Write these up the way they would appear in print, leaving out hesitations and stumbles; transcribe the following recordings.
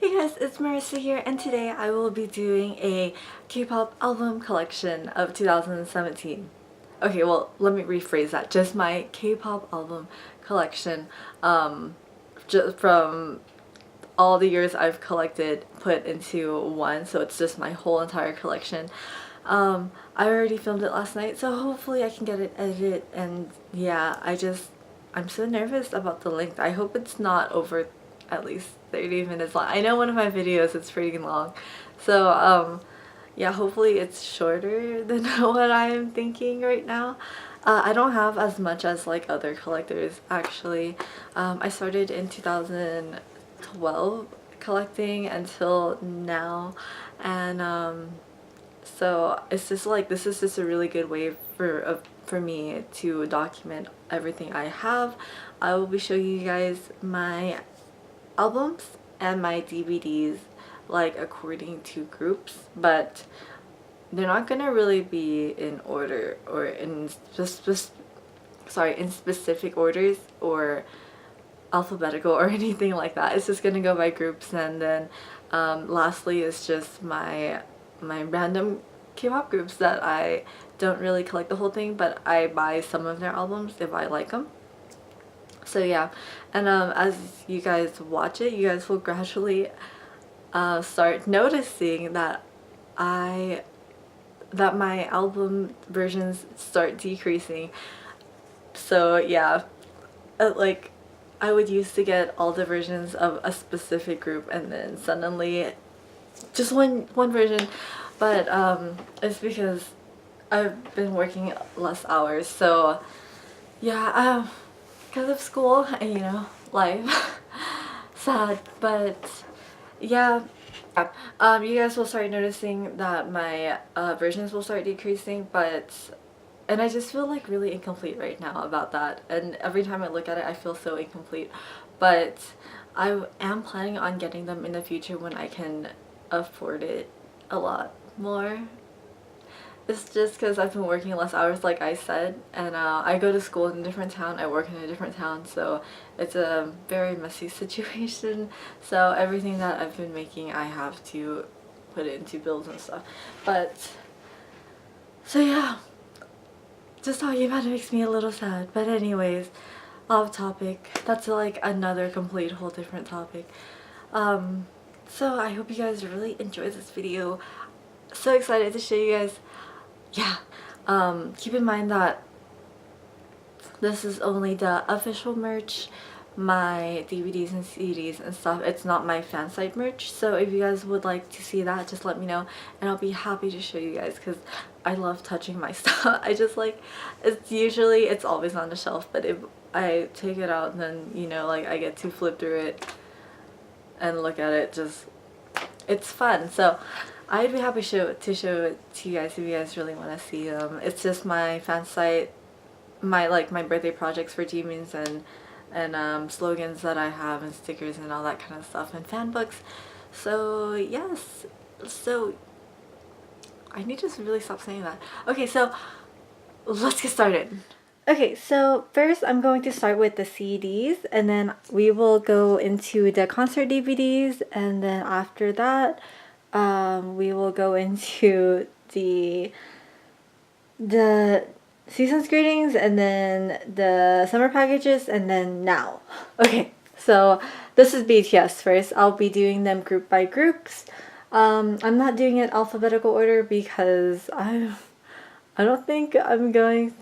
Hey guys, it's Marissa here, and today I will be doing a K-pop album collection of 2017. Okay, well, let me rephrase that. Just my K-pop album collection, just from all the years I've collected put into one, so it's just my whole entire collection. I already filmed it last night, so hopefully I can get it edited, and yeah, I'm so nervous about the length. I hope it's not over at least 30 minutes long. I know one of my videos is pretty long, so yeah, hopefully it's shorter than what I'm thinking right now. I don't have as much as like other collectors actually. I started in 2012 collecting until now, and so it's just like this is just a really good way for me to document everything I have. I will be showing you guys my albums and my DVDs like according to groups, but they're not gonna really be in order or in in specific orders or alphabetical or anything like that. It's just gonna go by groups, and then lastly is just my random K-pop groups that I don't really collect the whole thing, but I buy some of their albums if I like them. So yeah, and as you guys watch it, you guys will gradually start noticing that I that my album versions start decreasing. So yeah, like I would used to get all the versions of a specific group, and then suddenly just one version, but it's because I've been working less hours, so yeah, because of school and life. Sad, but yeah. You guys will start noticing that my versions will start decreasing, and I just feel like really incomplete right now about that, and every time I look at it I feel so incomplete, but I am planning on getting them in the future when I can afford it a lot more. It's just because I've been working less hours like I said, and I go to school in a different town, I work in a different town, so it's a very messy situation. So everything that I've been making I have to put it into bills and stuff. But so yeah, just talking about it makes me a little sad. But anyways, off topic. That's like another complete whole different topic. So I hope you guys really enjoyed this video. So excited to show you guys. Yeah, keep in mind that this is only the official merch, my DVDs and CDs and stuff. It's not my fan site merch, so if you guys would like to see that, just let me know and I'll be happy to show you guys, because I love touching my stuff. I just like, it's always on the shelf, but if I take it out, then like I get to flip through it and look at it. Just, it's fun. So I'd be happy to show it to you guys if you guys really want to see them. It's just my fan site, my birthday projects for demons, and slogans that I have, and stickers and all that kind of stuff, and fan books. So yes, so I need to really stop saying that. Okay, so let's get started. Okay, so first I'm going to start with the CDs, and then we will go into the concert DVDs, and then after that we will go into the season's greetings, and then the summer packages, and then now. Okay, so this is BTS first. I'll be doing them group by groups. I'm not doing it alphabetical order because I don't think I'm going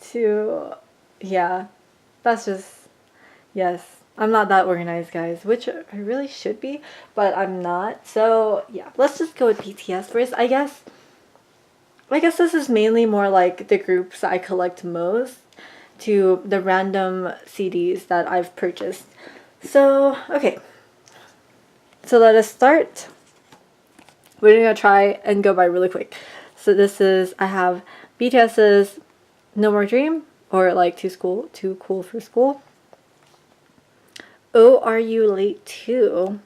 to. Yeah, that's just, yes, I'm not that organized, guys, which I really should be, but I'm not. So yeah, let's just go with BTS first. I guess this is mainly more like the groups I collect most to the random CDs that I've purchased. So okay, so let us start. We're gonna try and go by really quick. So this is, I have BTS's No More Dream, or like Too Cool for School. Oh, Are You Late Too?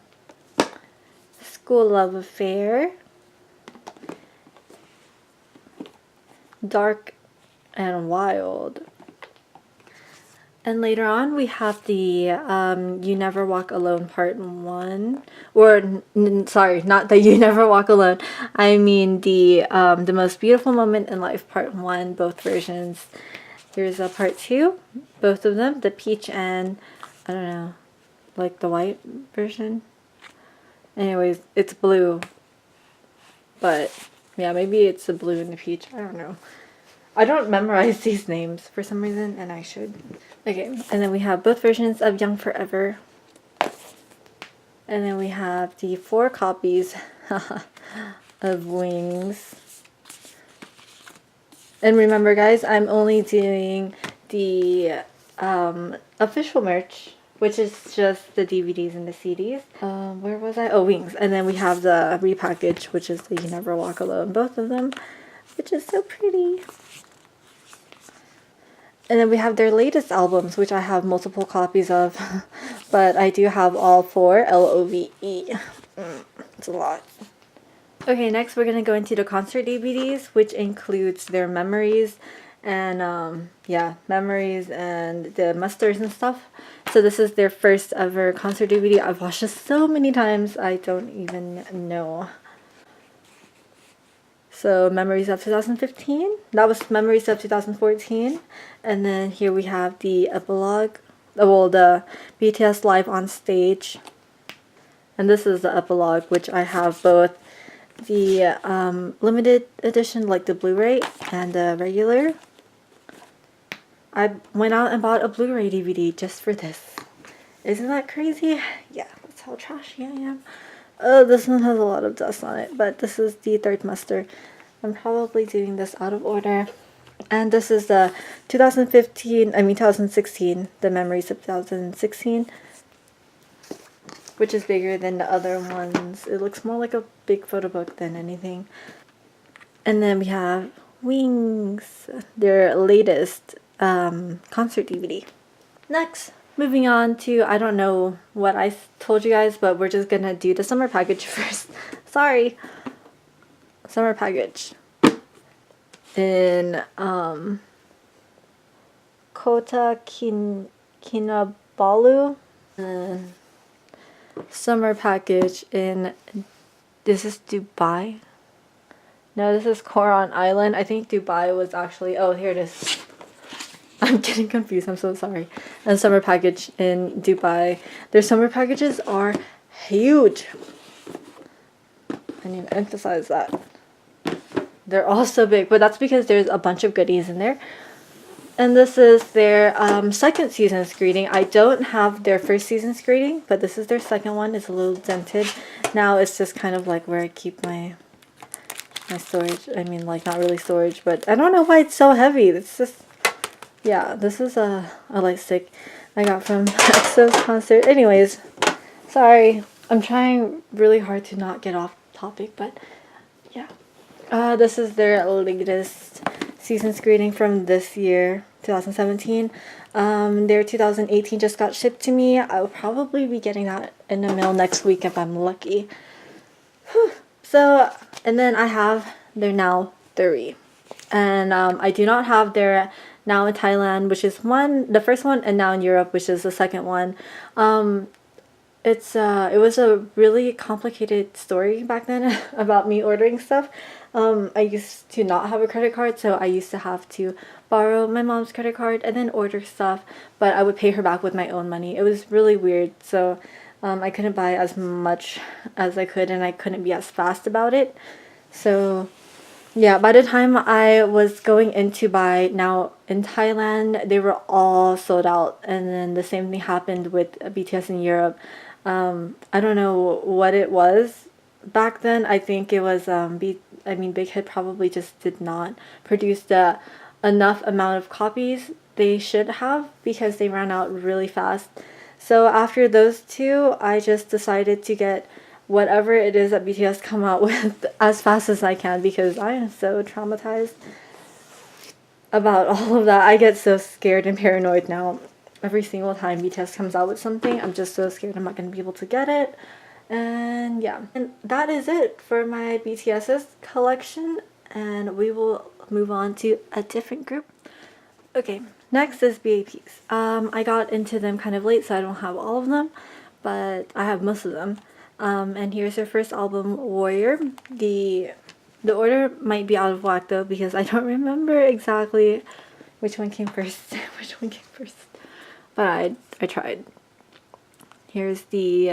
School Love Affair. Dark and Wild. And later on, we have the You Never Walk Alone Part 1. Or, sorry, not the You Never Walk Alone. I mean the Most Beautiful Moment in Life Part 1, both versions. Here's a Part 2, both of them. The peach and, I don't know, like the white version. Anyways, it's blue. But, yeah, maybe it's the blue and the peach. I don't know. I don't memorize these names for some reason, and I should. Okay, and then we have both versions of Young Forever. And then we have the 4 copies of Wings. And remember guys, I'm only doing the official merch, which is just the DVDs and the CDs. Where was I? Oh, Wings. And then we have the repackage, which is the You Never Walk Alone, both of them, which is so pretty. And then we have their latest albums, which I have multiple copies of, but I do have all 4, L-O-V-E. It's a lot. Okay, next we're going to go into the concert DVDs, which includes their memories and, yeah, memories and the musters and stuff. So this is their first ever concert DVD. I've watched this so many times, I don't even know. So Memories of 2015, that was Memories of 2014, and then here we have the epilogue, well, the BTS Live on Stage, and this is the epilogue, which I have both the limited edition, like the Blu-ray, and the regular. I went out and bought a Blu-ray DVD just for this. Isn't that crazy? Yeah, that's how trashy I am. Oh, this one has a lot of dust on it, but this is the third muster. I'm probably doing this out of order. And this is the 2016, the Memories of 2016, which is bigger than the other ones. It looks more like a big photo book than anything. And then we have Wings, their latest concert DVD. Next, moving on to, I don't know what I told you guys, but we're just gonna do the summer package first. Sorry. Summer package. In Kota Kinabalu. And summer package in, this is Dubai. No, this is Coron Island. I think Dubai was actually, oh, here it is. I'm getting confused, I'm so sorry. And summer package in Dubai. Their summer packages are huge. I need to emphasize that. They're all so big, but that's because there's a bunch of goodies in there. And this is their second season's greeting. I don't have their first season's greeting, but this is their second one. It's a little dented. Now it's just kind of like where I keep my storage. I mean, like, not really storage, but I don't know why it's so heavy. It's just, yeah, this is a light stick I got from EXO's concert. Anyways, sorry. I'm trying really hard to not get off topic, but yeah. This is their latest season's greeting from this year, 2017. Their 2018 just got shipped to me. I'll probably be getting that in the mail next week if I'm lucky. Whew. So, and then I have their Now 3. And I do not have their Now in Thailand, which is the first one, and Now in Europe, which is the second one. It was a really complicated story back then about me ordering stuff. I used to not have a credit card, so I used to have to borrow my mom's credit card and then order stuff, but I would pay her back with my own money. It was really weird, so I couldn't buy as much as I could, and I couldn't be as fast about it. So yeah, by the time I was going in to buy Now in Thailand, they were all sold out, and then the same thing happened with BTS in Europe. I don't know what it was back then. I think it was Big Hit probably just did not produce the enough amount of copies they should have, because they ran out really fast. So after those two, I just decided to get whatever it is that BTS come out with as fast as I can, because I am so traumatized about all of that. I get so scared and paranoid now. Every single time BTS comes out with something, I'm just so scared I'm not going to be able to get it. And yeah, and that is it for my BTS's collection, and we will move on to a different group. Okay, Next is B.A.Ps. I got into them kind of late, so I don't have all of them, but I have most of them. And here's their first album, Warrior. The order might be out of whack though, because I don't remember exactly which one came first. Which one came first? But I tried. Here's the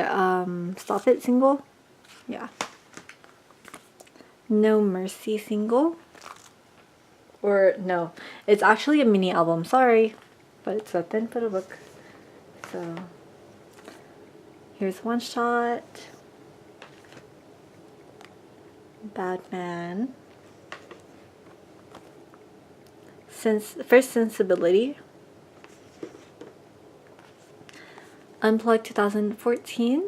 Stop It single. Yeah. No Mercy single. Or no, it's actually a mini album, sorry, but it's a thin photo book. So here's One Shot, Bad Man, First Sensibility, Unplugged 2014.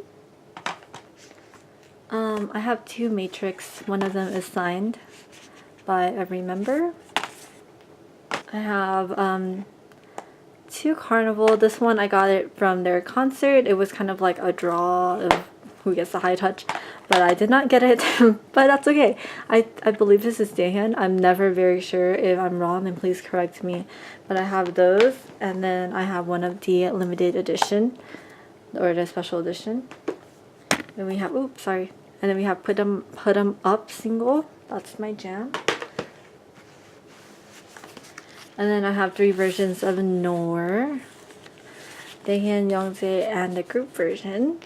I have 2 Matrix, one of them is signed by every member. I have 2 Carnival. This one I got it from their concert. It was kind of like a draw of who gets the high touch, but I did not get it. But that's okay. I believe this is Daehyun. I'm never very sure. If I'm wrong, then please correct me. But I have those, and then I have one of the limited edition or the special edition. Then we have and then we have Put 'em Up single. That's my jam. And then I have 3 versions of Noor, Daehyun, Youngjae, and the group version.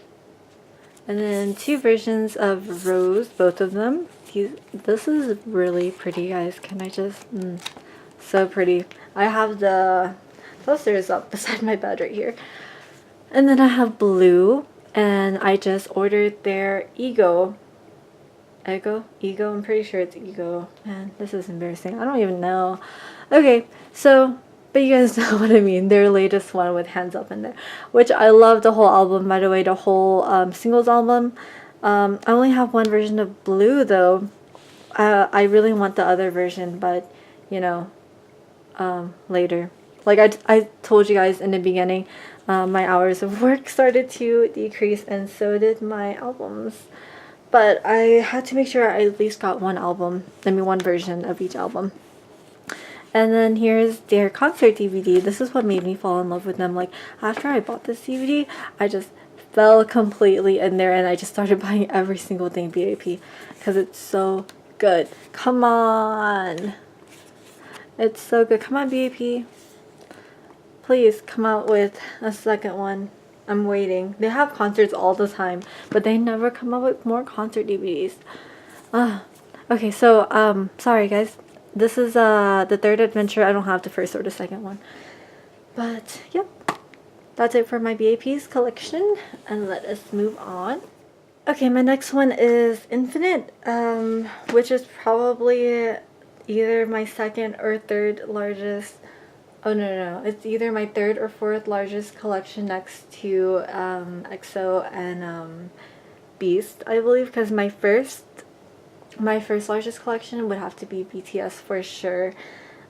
And then 2 versions of Rose, both of them. This is really pretty, guys. Can I just... so pretty. I have the posters up beside my bed right here. And then I have Blue, and I just ordered their Ego, I'm pretty sure it's Ego. Man, this is embarrassing. I don't even know. Okay, so, but you guys know what I mean. Their latest one with Hands Up in there, which I love the whole album, by the way, the whole singles album. I only have 1 version of Blue though. I really want the other version, but you know, later. Like I told you guys in the beginning, my hours of work started to decrease, and so did my albums. But I had to make sure I at least got 1 version of each album. And then here's their concert DVD. This is what made me fall in love with them. Like, after I bought this DVD, I just fell completely in there, and I just started buying every single thing B.A.P. because it's so good. Come on! It's so good. Come on, B.A.P. Please come out with a second one. I'm waiting. They have concerts all the time, but they never come up with more concert DVDs. Okay, so sorry guys. This is the 3rd adventure. I don't have the 1st or the 2nd one. But yep. That's it for my B.A.P's collection, and let us move on. Okay, my next one is Infinite, which is probably either my 2nd or 3rd largest. Oh no, it's either my 3rd or 4th largest collection next to EXO and Beast, I believe, because my first largest collection would have to be BTS for sure.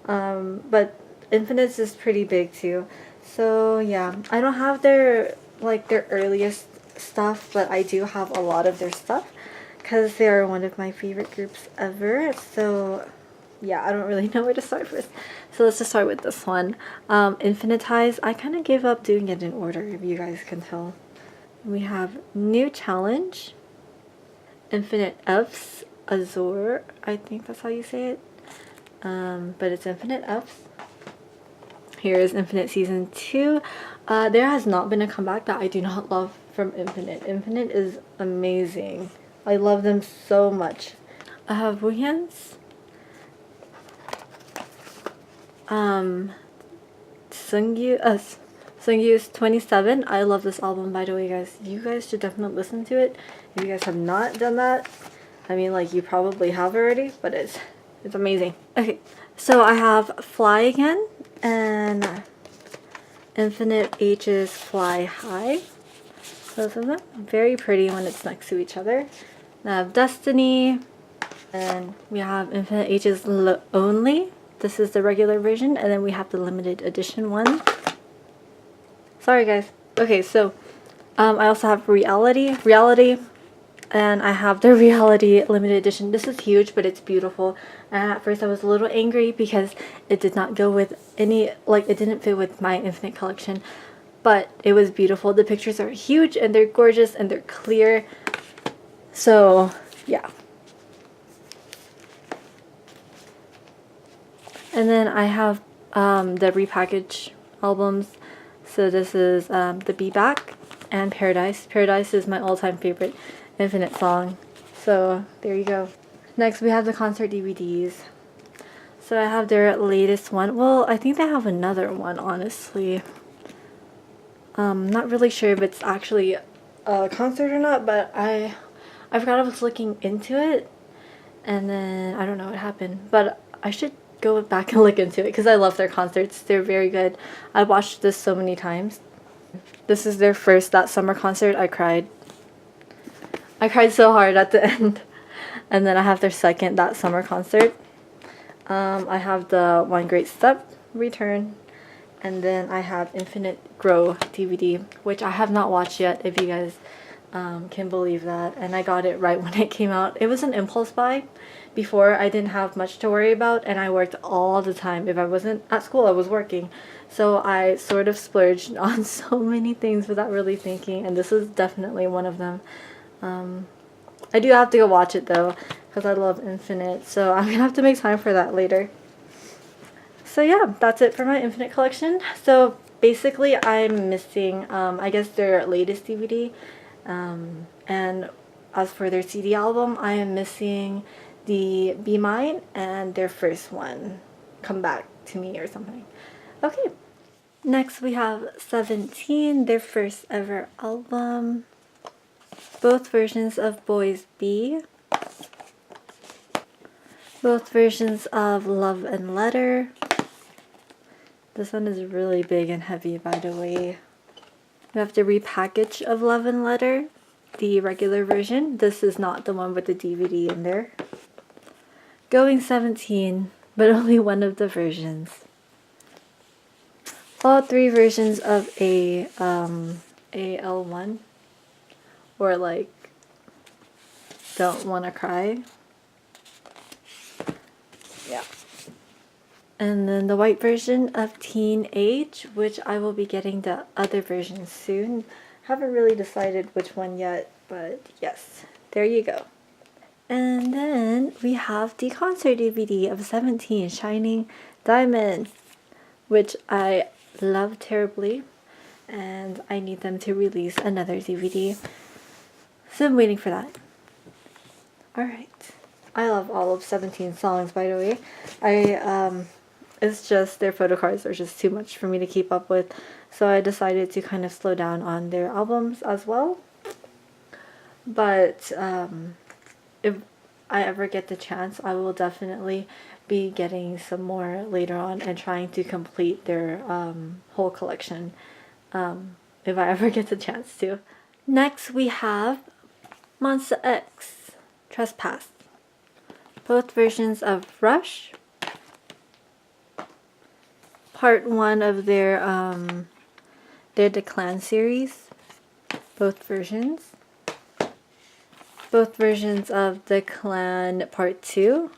But Infinite is pretty big too. So yeah, I don't have their earliest stuff, but I do have a lot of their stuff because they are one of my favorite groups ever. So yeah, I don't really know where to start first. So let's just start with this one. Infinitize. I kind of gave up doing it in order, if you guys can tell. We have New Challenge, Infinite F's, Azure, I think that's how you say it. But it's Infinite F's. Here's Infinite Season 2. There has not been a comeback that I do not love from Infinite. Infinite is amazing. I love them so much. I have Woohyun's. Seungyu's 27. I love this album, by the way, guys. You guys should definitely listen to it. If you guys have not done that, I mean, like, you probably have already, but it's amazing. Okay, so I have Fly Again and Infinite H's Fly High. Both of them very pretty when it's next to each other. I have Destiny, and we have Infinite H's Only. This is the regular version, and then we have the limited edition one. Sorry guys. Okay, so I also have Reality. Reality, And I have the Reality limited edition. This is huge, but it's beautiful. And at first I was a little angry because it did not go with any, like, it didn't fit with my Infinite collection. But it was beautiful. The pictures are huge and they're gorgeous and they're clear. So, yeah. And then I have the repackaged albums. So this is the Be Back and Paradise. Paradise is my all-time favorite Infinite song. So there you go. Next we have the concert DVDs. So I have their latest one. Well, I think they have another one, honestly. Not really sure if it's actually a concert or not, but I forgot I was looking into it, and then I don't know what happened. But I should go back and look into it because I love their concerts. They're very good. I watched this so many times. This is their first That Summer concert. I cried so hard at the end. And then I have their second That Summer concert. I have the One Great Step Return, and then I have Infinite Grow DVD, which I have not watched yet, if you guys can believe that. And I got it right when it came out. It was an impulse buy. Before, I didn't have much to worry about, and I worked all the time. If I wasn't at school, I was working. So I sort of splurged on so many things without really thinking, and this is definitely one of them. I do have to go watch it though, because I love Infinite, so I'm gonna have to make time for that later. So yeah, that's it for my Infinite collection. So basically I'm missing, I guess, their latest DVD, and as for their CD album, I am missing the Be Mine and their first one, Come Back to Me or something. Okay, next we have 17, their first ever album. Both versions of Boys B. Both versions of Love and Letter. This one is really big and heavy, by the way. We have the repackage of Love and Letter, the regular version. This is not the one with the DVD in there. Going 17, but only one of the versions. All three versions of AL1, or like Don't Wanna Cry. Yeah. And then the white version of Teenage, which I will be getting the other version soon. Haven't really decided which one yet, but yes, there you go. And then we have the concert DVD of 17, Shining Diamond, which I love terribly, and I need them to release another DVD. So I'm waiting for that. Alright. I love all of 17 songs, by the way. It's just their photo cards are just too much for me to keep up with, so I decided to kind of slow down on their albums as well. But if I ever get the chance, I will definitely be getting some more later on and trying to complete their whole collection, if I ever get the chance to. Next we have Monsta X, Trespass. Both versions of Rush. Part 1 of their The Clan series. Both versions. Both versions of The Clan Part 2.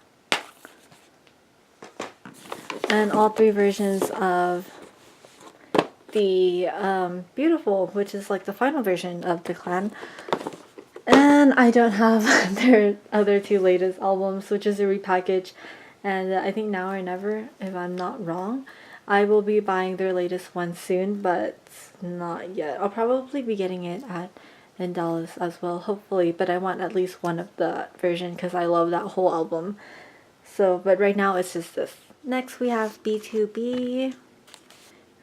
And all three versions of the Beautiful, which is like the final version of The Clan. And I don't have their other two latest albums, which is a repackage, and I think Now or Never, if I'm not wrong. I will be buying their latest one soon, but not yet. I'll probably be getting it in Dallas as well, hopefully, but I want at least one of the version because I love that whole album. So, but right now it's just this. Next we have B2B.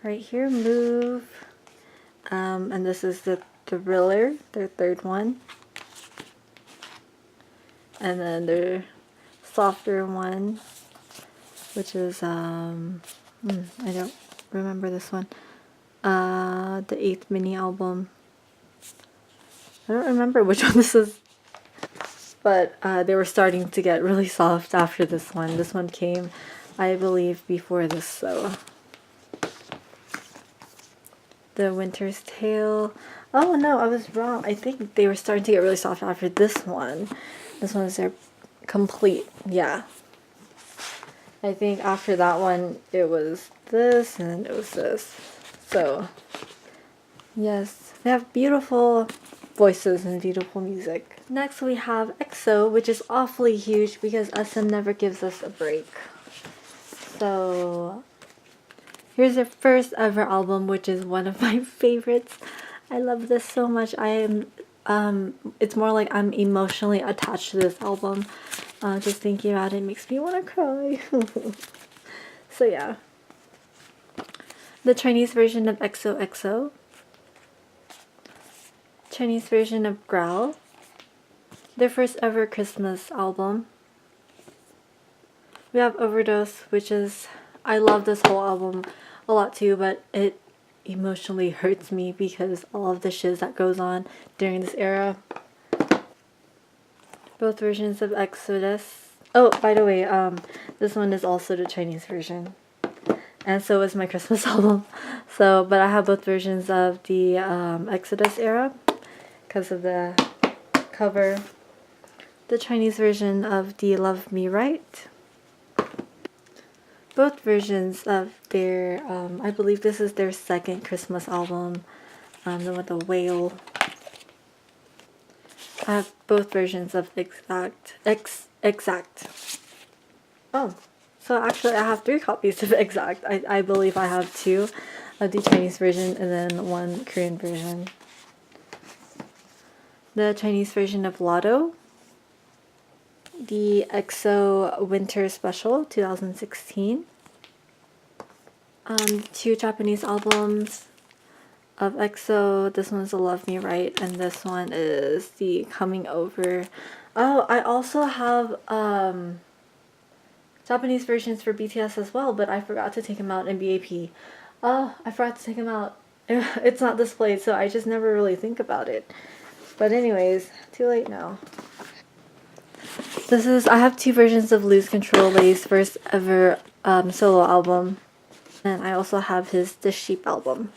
Right here, Move. And this is the Thriller, their third one. And then their softer one, which is, I don't remember this one. The 8th mini album. I don't remember which one this is. But they were starting to get really soft after this one. This one came, I believe, before this, so. The Winter's Tale. Oh no, I was wrong. I think they were starting to get really soft after this one. This one is their complete, yeah. I think after that one it was this and it was this. So, yes, they have beautiful voices and beautiful music. Next we have EXO, which is awfully huge because SM never gives us a break. So, here's their first ever album, which is one of my favorites. I love this so much. It's more like I'm emotionally attached to this album. Just thinking about it makes me want to cry. So yeah. The Chinese version of XOXO. Chinese version of Growl. Their first ever Christmas album. We have Overdose, which is... I love this whole album a lot too, but it emotionally hurts me because all of the shiz that goes on during this era. Both versions of Exodus. Oh, by the way, this one is also the Chinese version. And so is my Christmas album. So, but I have both versions of the Exodus era because of the cover. The Chinese version of the Love Me Right. Both versions of their, I believe this is their second Christmas album, the one with the whale. I have both versions of Exact. Oh, so actually I have 3 copies of Exact. I believe I have 2 of the Chinese version and then 1 Korean version. The Chinese version of Lotto. The EXO Winter Special 2016. 2 Japanese albums of EXO. This one's the Love Me Right and this one is the Coming Over. Oh, I also have Japanese versions for BTS as well, but I forgot to take them out in B.A.P. Oh, I forgot to take them out. It's not displayed, so I just never really think about it. But anyways, too late now. I have 2 versions of Lose Control, Lay's first ever solo album. And I also have The Sheep album.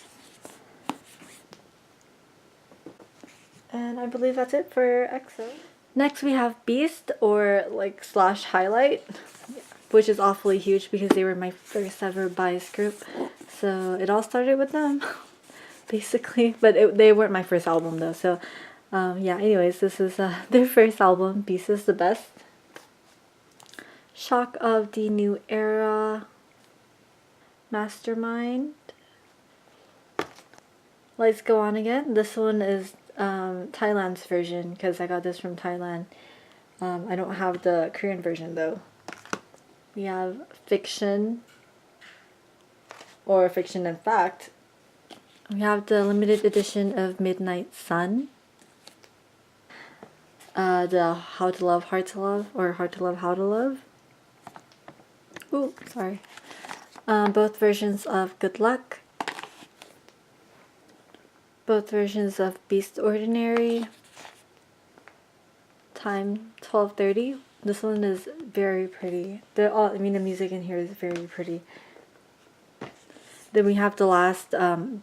And I believe that's it for EXO. Next we have Beast, or like / Highlight, which is awfully huge because they were my first ever bias group. So it all started with them, basically. But they weren't my first album though, so yeah, anyways, this is their first album, Beast is the Best. Shock of the New Era, Mastermind, Lights Go On Again. This one is Thailand's version because I got this from Thailand. I don't have the Korean version though. We have Fiction, or Fiction and Fact. We have the limited edition of Midnight Sun. The How to Love, Hard to Love, or Hard to Love, How to Love. Ooh, sorry. Both versions of Good Luck. Both versions of Beast Ordinary. Time 12:30. This one is very pretty. The music in here is very pretty. Then we have the last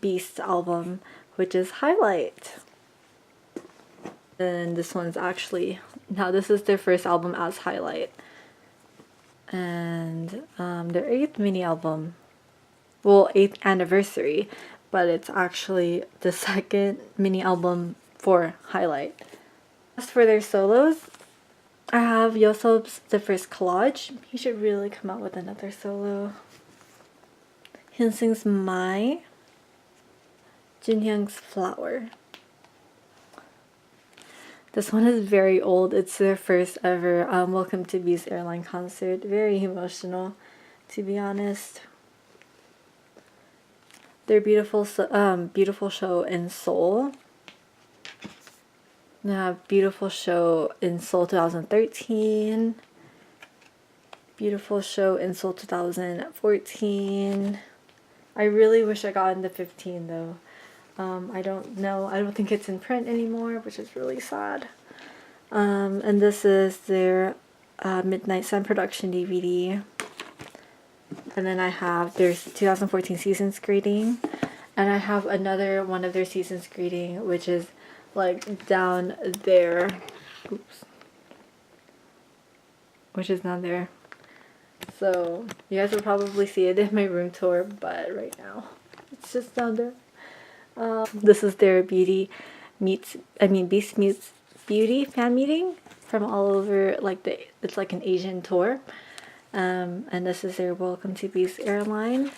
Beast album, which is Highlight. And this one's actually, now this is their first album as Highlight. And their 8th mini album. Well, 8th anniversary, but it's actually the 2nd mini album for Highlight. As for their solos, I have Yosob's The First Collage. He should really come out with another solo. Hyunsung's My. Jinhyung's Flower. This one is very old. It's their first ever Welcome to Beast Airline concert. Very emotional, to be honest. Their beautiful show in Seoul. They have Beautiful Show in Seoul 2013. Beautiful Show in Seoul 2014. I really wish I got into 15 though. I don't know. I don't think it's in print anymore, which is really sad. And this is their Midnight Sun production DVD. And then I have their 2014 seasons grading. And I have another one of their season's greeting, which is like down there. Oops. Which is down there. So you guys will probably see it in my room tour, but right now it's just down there. This is their Beast Meets Beauty fan meeting from all over, like it's like an Asian tour. And this is their Welcome to Beast airline.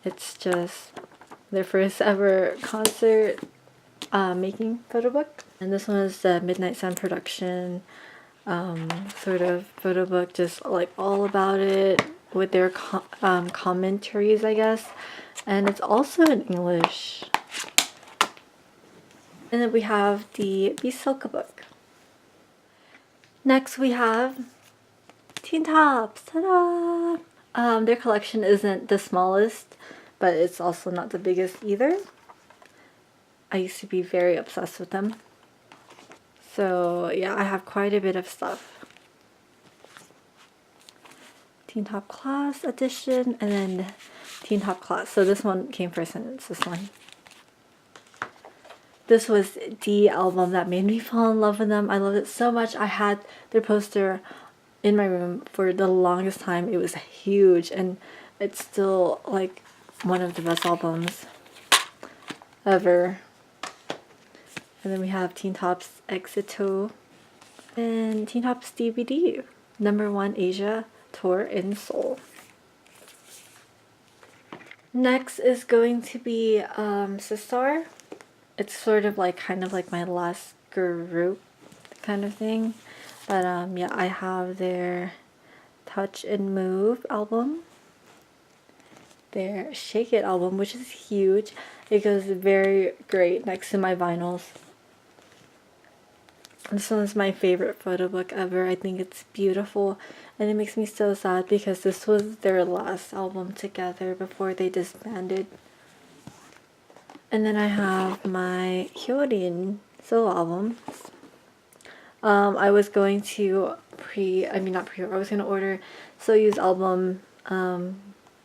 It's just their first ever concert making photo book. And this one is the Midnight Sun production sort of photo book, just like all about it with their commentaries, I guess. And it's also in English. And then we have the Beast Silka book. Next we have Teen Tops. Ta-da! Their collection isn't the smallest, but it's also not the biggest either. I used to be very obsessed with them. So yeah, I have quite a bit of stuff. Teen Top Class edition, and then Teen Top Class. So this one came first, and it's this one. This was the album that made me fall in love with them. I loved it so much. I had their poster in my room for the longest time. It was huge, and it's still like one of the best albums ever. And then we have Teen Top's Exito and Teen Top's DVD, #1 Asia tour in Seoul. Next is going to be Sistar. It's sort of like kind of like my last group kind of thing. But yeah, I have their Touch and Move album, their Shake It album, which is huge. It goes very great next to my vinyls. This one is my favorite photo book ever. I think it's beautiful, and it makes me so sad because this was their last album together before they disbanded. And then I have my Hyorin solo album. I was going to I was going to order Soyu's album,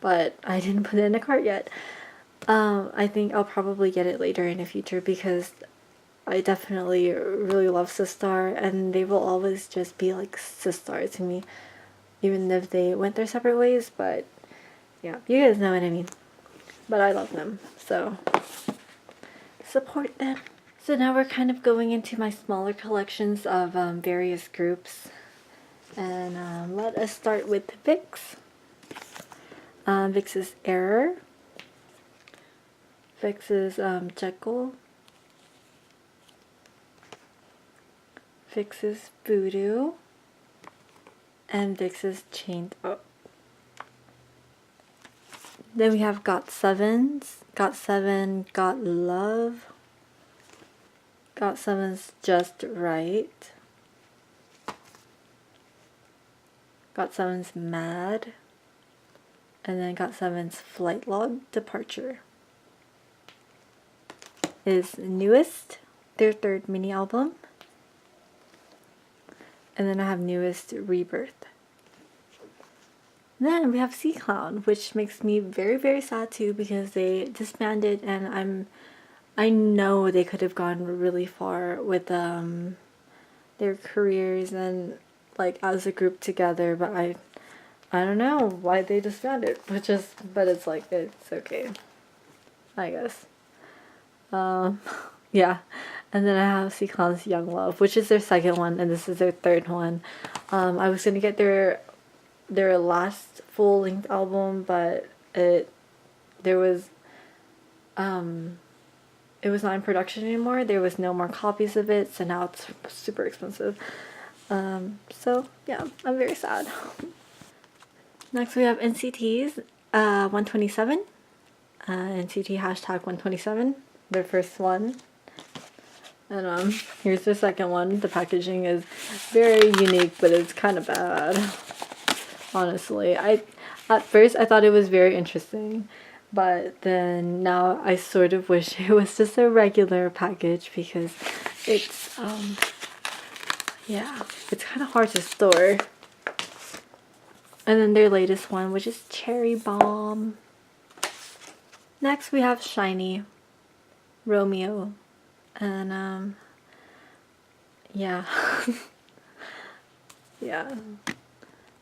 but I didn't put it in a cart yet. I think I'll probably get it later in the future because I definitely really love Sistar, and they will always just be like Sistar to me, even if they went their separate ways. But yeah, you guys know what I mean. But I love them, so support them. So now we're kind of going into my smaller collections of various groups. And let us start with VIX. VIX's Error. VIX's Jekyll. VIX's Voodoo. And VIX's Chained Up. Then we have GOT7's. GOT7 Got Love. GOT7's Just Right. GOT7's Mad. And then GOT7's Flight Log Departure. Is Newest, their third mini album. And then I have Newest Rebirth. Then we have Sea Clown, which makes me very, very sad too because they disbanded, and I know they could have gone really far with their careers and like as a group together, but I don't know why they disbanded, but it's like it's okay, I guess. Yeah. And then I have Sea Clown's Young Love, which is their second one, and this is their third one. I was gonna get their last full-length album, but it was not in production anymore. There was no more copies of it, so now it's super expensive. So yeah, I'm very sad. Next we have NCT's 127. NCT #127, their first one. And here's the second one. The packaging is very unique, but it's kind of bad. Honestly, at first I thought it was very interesting, but then now I sort of wish it was just a regular package because it's yeah, it's kind of hard to store. And then their latest one, which is Cherry Bomb. Next we have Shiny, Romeo, and yeah. Yeah.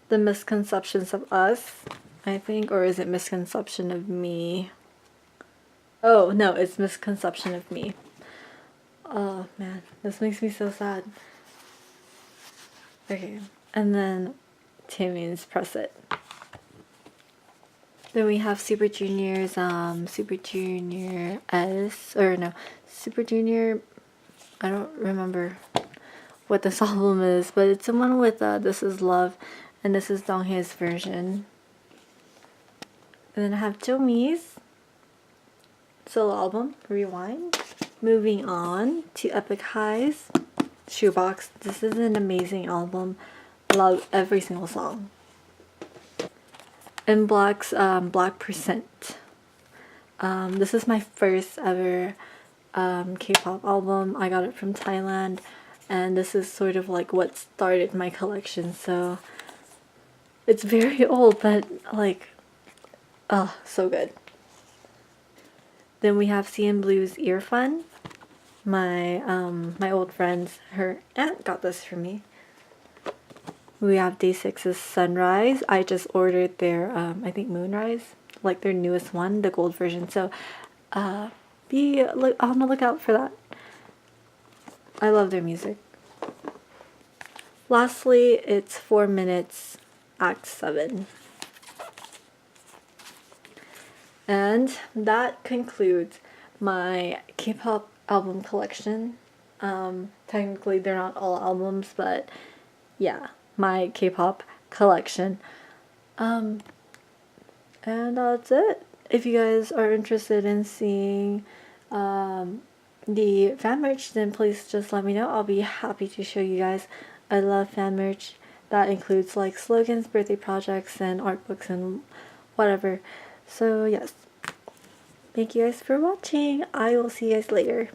The Misconceptions of Us, I think, or is it Misconception of Me? Oh, no, it's Misconception of Me. Oh man, this makes me so sad. Okay, and then Taemin's Press It. Then we have Super Junior's Super Junior S, or no, Super Junior, I don't remember what this album is, but it's the one with This Is Love, and this is Donghae's version. And then I have Jomi's solo album, Rewind. Moving on to Epic Highs, Shoebox. This is an amazing album. Love every single song. And Black's Black Percent. This is my first ever K-pop album. I got it from Thailand, and this is sort of like what started my collection. So it's very old, but like, oh, so good. Then we have CN Blue's Ear Fun. My my old friends, her aunt got this for me. We have Day 6's Sunrise. I just ordered their I think Moonrise, like their newest one, the gold version. So be on the lookout for that. I love their music. Lastly, it's 4 Minutes, Act 7. And that concludes my K-pop album collection. Technically they're not all albums, but yeah, my K-pop collection. And that's it. If you guys are interested in seeing the fan merch, then please just let me know. I'll be happy to show you guys. I love fan merch. That includes like slogans, birthday projects, and art books and whatever. So yes, thank you guys for watching. I will see you guys later.